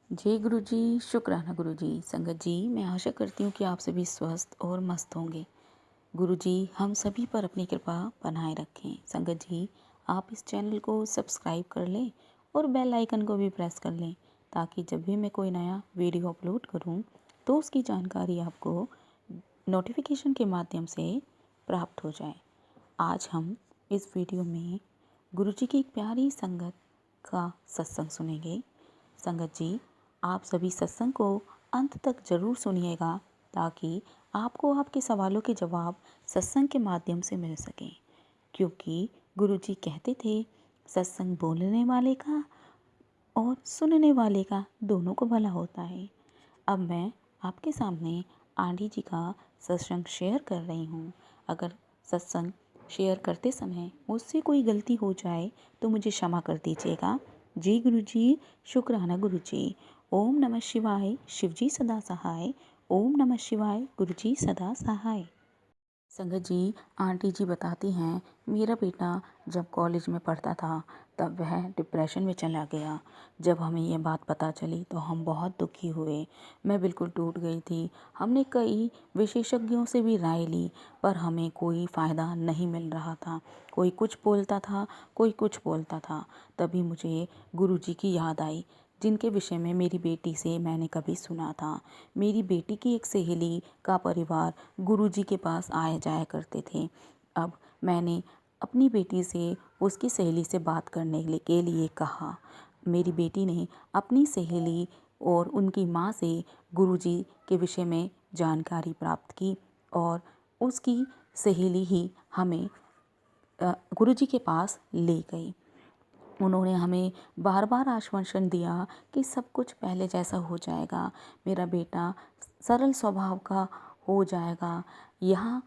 जय गुरु जी। शुक्राना गुरु जी। संगत जी, मैं आशा करती हूँ कि आप सभी स्वस्थ और मस्त होंगे। गुरु जी हम सभी पर अपनी कृपा बनाए रखें। संगत जी, आप इस चैनल को सब्सक्राइब कर लें और बेल आइकन को भी प्रेस कर लें, ताकि जब भी मैं कोई नया वीडियो अपलोड करूँ तो उसकी जानकारी आपको नोटिफिकेशन के माध्यम से प्राप्त हो जाए। आज हम इस वीडियो में गुरु जी की एक प्यारी संगत का सत्संग सुनेंगे। संगत जी, आप सभी सत्संग को अंत तक जरूर सुनिएगा, ताकि आपको आपके सवालों के जवाब सत्संग के माध्यम से मिल सकें। क्योंकि गुरुजी कहते थे, सत्संग बोलने वाले का और सुनने वाले का दोनों को भला होता है। अब मैं आपके सामने आंटी जी का सत्संग शेयर कर रही हूँ। अगर सत्संग शेयर करते समय मुझसे कोई गलती हो जाए तो मुझे क्षमा कर दीजिएगा। जी गुरु जी। शुक्राना गुरु जी। ओम नमः शिवाय। शिव जी सदा सहाय। ओम नमः शिवाय। गुरु जी सदा सहाय। संगत जी, आंटी जी बताती हैं, मेरा बेटा जब कॉलेज में पढ़ता था तब वह डिप्रेशन में चला गया। जब हमें ये बात पता चली तो हम बहुत दुखी हुए। मैं बिल्कुल टूट गई थी। हमने कई विशेषज्ञों से भी राय ली, पर हमें कोई फ़ायदा नहीं मिल रहा था। कोई कुछ बोलता था, कोई कुछ बोलता था। तभी मुझे गुरुजी की याद आई, जिनके विषय में मेरी बेटी से मैंने कभी सुना था। मेरी बेटी की एक सहेली का परिवार गुरुजी के पास आया जाया करते थे। अब मैंने अपनी बेटी से उसकी सहेली से बात करने के लिए कहा। मेरी बेटी ने अपनी सहेली और उनकी माँ से गुरुजी के विषय में जानकारी प्राप्त की, और उसकी सहेली ही हमें गुरुजी के पास ले गई। उन्होंने हमें बार बार आश्वासन दिया कि सब कुछ पहले जैसा हो जाएगा, मेरा बेटा सरल स्वभाव का हो जाएगा। यहाँ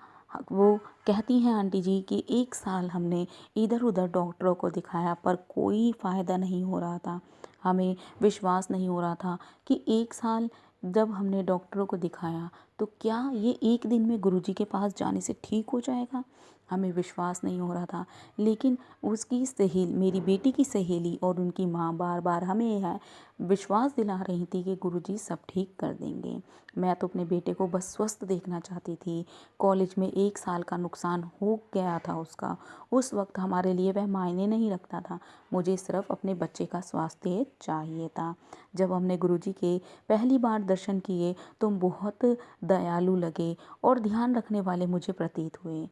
वो कहती हैं आंटी जी कि 1 साल हमने इधर उधर डॉक्टरों को दिखाया, पर कोई फ़ायदा नहीं हो रहा था। हमें विश्वास नहीं हो रहा था कि 1 साल जब हमने डॉक्टरों को दिखाया तो क्या ये एक दिन में गुरुजी के पास जाने से ठीक हो जाएगा। हमें विश्वास नहीं हो रहा था। लेकिन उसकी सहेली, मेरी बेटी की सहेली और उनकी माँ बार बार हमें यह विश्वास दिला रही थी कि गुरुजी सब ठीक कर देंगे। मैं तो अपने बेटे को बस स्वस्थ देखना चाहती थी। कॉलेज में 1 साल का नुकसान हो गया था उसका। उस वक्त हमारे लिए वह मायने नहीं रखता था। मुझे सिर्फ अपने बच्चे का स्वास्थ्य चाहिए था। जब हमने गुरुजी के पहली बार दर्शन किए तो बहुत दयालु लगे और ध्यान रखने वाले मुझे प्रतीत हुए।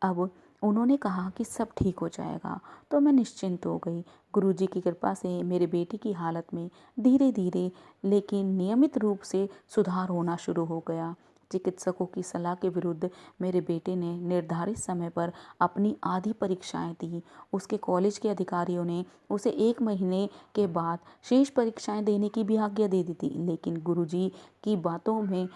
अब उन्होंने कहा कि सब ठीक हो जाएगा, तो मैं निश्चिंत हो गई। गुरुजी की कृपा से मेरे बेटे की हालत में धीरे धीरे लेकिन नियमित रूप से सुधार होना शुरू हो गया। चिकित्सकों की सलाह के विरुद्ध मेरे बेटे ने निर्धारित समय पर अपनी आधी परीक्षाएं दी। उसके कॉलेज के अधिकारियों ने उसे 1 महीने के बाद शेष परीक्षाएं देने की भी आज्ञा दे दी थी, लेकिन गुरुजी की बातों में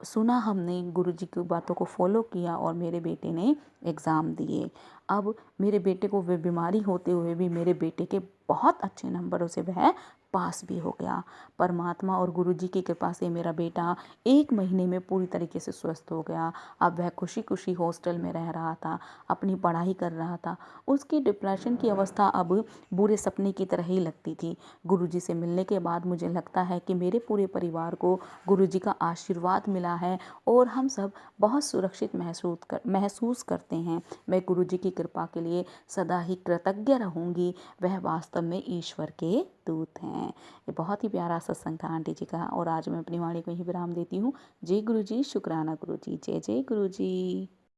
हमने गुरुजी की बातों को फॉलो किया और मेरे बेटे ने एग्ज़ाम दिए। अब मेरे बेटे को वे बीमारी होते हुए भी मेरे बेटे के बहुत अच्छे नंबरों से वह पास भी हो गया। परमात्मा और गुरुजी की कृपा से मेरा बेटा 1 महीने में पूरी तरीके से स्वस्थ हो गया। अब वह खुशी खुशी हॉस्टल में रह रहा था, अपनी पढ़ाई कर रहा था। उसकी डिप्रेशन की अवस्था अब बुरे सपने की तरह ही लगती थी। गुरुजी से मिलने के बाद मुझे लगता है कि मेरे पूरे परिवार को गुरुजी का आशीर्वाद मिला है और हम सब बहुत सुरक्षित महसूस करते हैं। मैं गुरुजी की कृपा के लिए सदा ही कृतज्ञ रहूँगी। वह वास्तव में ईश्वर के दूत हैं। ये बहुत ही प्यारा सत्संग था आंटी जी का, और आज मैं अपनी वाणी को ही विराम देती हूँ। जय गुरु जी। शुक्राना गुरु जी। जय जय गुरु जी।